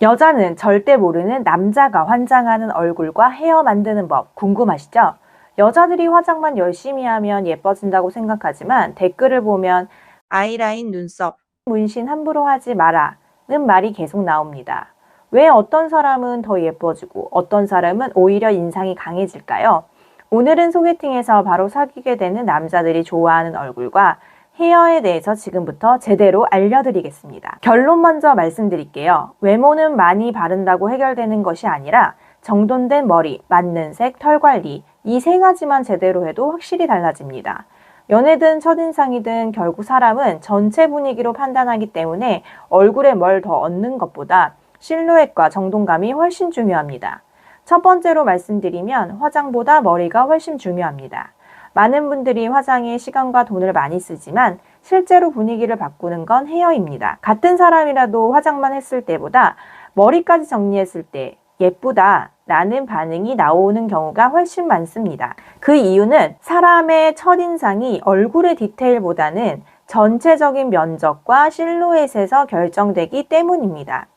여자는 절대 모르는 남자가 환장하는 얼굴과 헤어 만드는 법 궁금하시죠? 여자들이 화장만 열심히 하면 예뻐진다고 생각하지만 댓글을 보면 아이라인, 눈썹, 문신 함부로 하지 마라 는 말이 계속 나옵니다. 왜 어떤 사람은 더 예뻐지고 어떤 사람은 오히려 인상이 강해질까요? 오늘은 소개팅에서 바로 사귀게 되는 남자들이 좋아하는 얼굴과 헤어에 대해서 지금부터 제대로 알려드리겠습니다. 결론 먼저 말씀드릴게요. 외모는 많이 바른다고 해결되는 것이 아니라 정돈된 머리, 맞는 색, 털 관리 이 세 가지만 제대로 해도 확실히 달라집니다. 연애든 첫인상이든 결국 사람은 전체 분위기로 판단하기 때문에 얼굴에 뭘 더 얻는 것보다 실루엣과 정돈감이 훨씬 중요합니다. 첫 번째로 말씀드리면 화장보다 머리가 훨씬 중요합니다. 많은 분들이 화장에 시간과 돈을 많이 쓰지만 실제로 분위기를 바꾸는 건 헤어입니다. 같은 사람이라도 화장만 했을 때보다 머리까지 정리했을 때 예쁘다 라는 반응이 나오는 경우가 훨씬 많습니다. 그 이유는 사람의 첫인상이 얼굴의 디테일보다는 전체적인 면적과 실루엣에서 결정되기 때문입니다.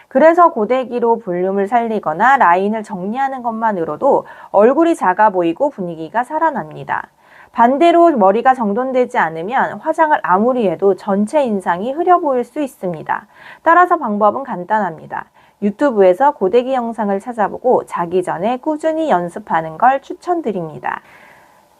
그래서 고데기로 볼륨을 살리거나 라인을 정리하는 것만으로도 얼굴이 작아 보이고 분위기가 살아납니다. 반대로 머리가 정돈되지 않으면 화장을 아무리 해도 전체 인상이 흐려 보일 수 있습니다. 따라서 방법은 간단합니다. 유튜브에서 고데기 영상을 찾아보고 자기 전에 꾸준히 연습하는 걸 추천드립니다.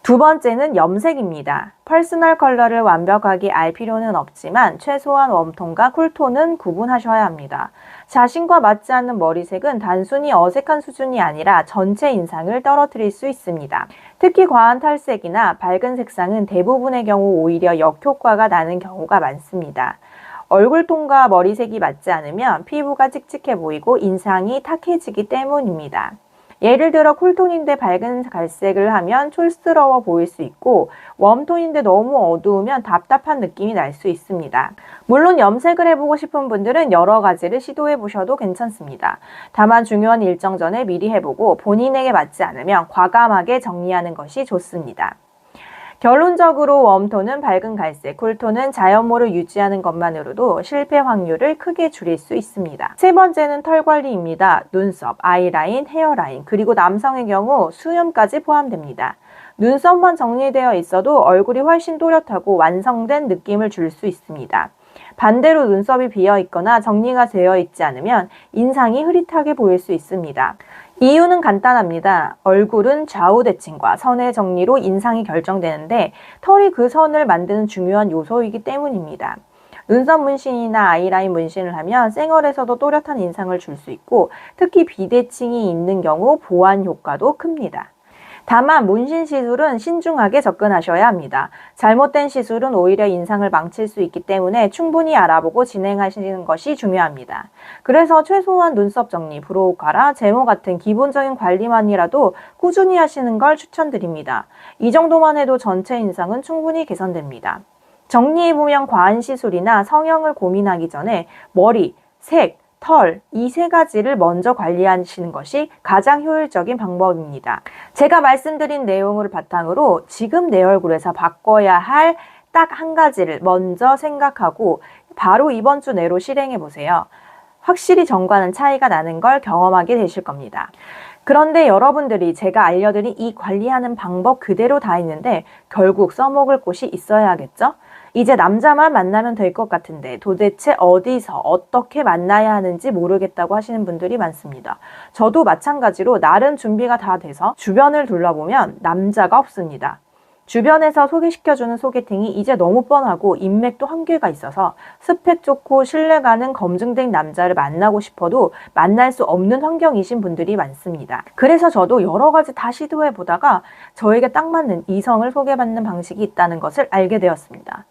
두 번째는 염색입니다. 퍼스널 컬러를 완벽하게 알 필요는 없지만 최소한 웜톤과 쿨톤은 구분하셔야 합니다. 자신과 맞지 않는 머리색은 단순히 어색한 수준이 아니라 전체 인상을 떨어뜨릴 수 있습니다. 특히 과한 탈색이나 밝은 색상은 대부분의 경우 오히려 역효과가 나는 경우가 많습니다. 얼굴톤과 머리색이 맞지 않으면 피부가 칙칙해 보이고 인상이 탁해지기 때문입니다. 예를 들어 쿨톤인데 밝은 갈색을 하면 촌스러워 보일 수 있고 웜톤인데 너무 어두우면 답답한 느낌이 날 수 있습니다. 물론 염색을 해보고 싶은 분들은 여러 가지를 시도해 보셔도 괜찮습니다. 다만 중요한 일정 전에 미리 해보고 본인에게 맞지 않으면 과감하게 정리하는 것이 좋습니다. 결론적으로 웜톤은 밝은 갈색, 쿨톤은 자연모를 유지하는 것만으로도 실패 확률을 크게 줄일 수 있습니다. 세 번째는 털 관리입니다. 눈썹, 아이라인, 헤어라인, 그리고 남성의 경우 수염까지 포함됩니다. 눈썹만 정리되어 있어도 얼굴이 훨씬 또렷하고 완성된 느낌을 줄 수 있습니다. 반대로 눈썹이 비어 있거나 정리가 되어 있지 않으면 인상이 흐릿하게 보일 수 있습니다. 이유는 간단합니다. 얼굴은 좌우 대칭과 선의 정리로 인상이 결정되는데 털이 그 선을 만드는 중요한 요소이기 때문입니다. 눈썹 문신이나 아이라인 문신을 하면 쌩얼에서도 또렷한 인상을 줄 수 있고 특히 비대칭이 있는 경우 보완 효과도 큽니다. 다만 문신 시술은 신중하게 접근하셔야 합니다. 잘못된 시술은 오히려 인상을 망칠 수 있기 때문에 충분히 알아보고 진행하시는 것이 중요합니다. 그래서 최소한 눈썹 정리, 브로우 카라, 제모 같은 기본적인 관리만이라도 꾸준히 하시는 걸 추천드립니다. 이 정도만 해도 전체 인상은 충분히 개선됩니다. 정리해보면 과한 시술이나 성형을 고민하기 전에 머리, 색, 털, 이 세 가지를 먼저 관리하시는 것이 가장 효율적인 방법입니다. 제가 말씀드린 내용을 바탕으로 지금 내 얼굴에서 바꿔야 할 딱 한 가지를 먼저 생각하고 바로 이번 주 내로 실행해 보세요. 확실히 전과는 차이가 나는 걸 경험하게 되실 겁니다. 그런데 여러분들이 제가 알려드린 이 관리하는 방법 그대로 다 있는데 결국 써먹을 곳이 있어야 하겠죠? 이제 남자만 만나면 될 것 같은데 도대체 어디서 어떻게 만나야 하는지 모르겠다고 하시는 분들이 많습니다. 저도 마찬가지로 나름 준비가 다 돼서 주변을 둘러보면 남자가 없습니다. 주변에서 소개시켜주는 소개팅이 이제 너무 뻔하고 인맥도 한계가 있어서 스펙 좋고 신뢰가는 검증된 남자를 만나고 싶어도 만날 수 없는 환경이신 분들이 많습니다. 그래서 저도 여러 가지 다 시도해 보다가 저에게 딱 맞는 이성을 소개받는 방식이 있다는 것을 알게 되었습니다.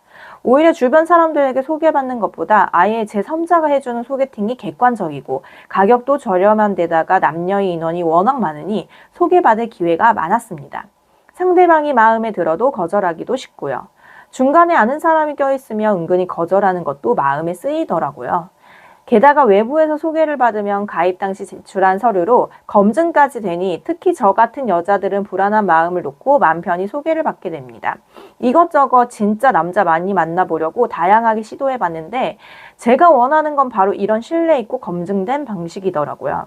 오히려 주변 사람들에게 소개받는 것보다 아예 제3자가 해주는 소개팅이 객관적이고 가격도 저렴한 데다가 남녀의 인원이 워낙 많으니 소개받을 기회가 많았습니다. 상대방이 마음에 들어도 거절하기도 쉽고요. 중간에 아는 사람이 껴있으면 은근히 거절하는 것도 마음에 쓰이더라고요. 게다가 외부에서 소개를 받으면 가입 당시 제출한 서류로 검증까지 되니 특히 저 같은 여자들은 불안한 마음을 놓고 맘 편히 소개를 받게 됩니다. 이것저것 진짜 남자 많이 만나보려고 다양하게 시도해봤는데 제가 원하는 건 바로 이런 신뢰 있고 검증된 방식이더라고요.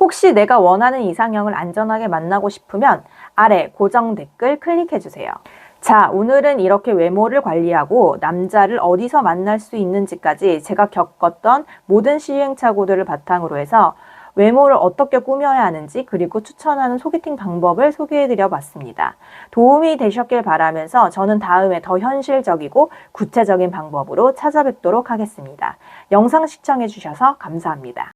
혹시 내가 원하는 이상형을 안전하게 만나고 싶으면 아래 고정 댓글 클릭해주세요. 자, 오늘은 이렇게 외모를 관리하고 남자를 어디서 만날 수 있는지까지 제가 겪었던 모든 시행착오들을 바탕으로 해서 외모를 어떻게 꾸며야 하는지 그리고 추천하는 소개팅 방법을 소개해드려 봤습니다. 도움이 되셨길 바라면서 저는 다음에 더 현실적이고 구체적인 방법으로 찾아뵙도록 하겠습니다. 영상 시청해주셔서 감사합니다.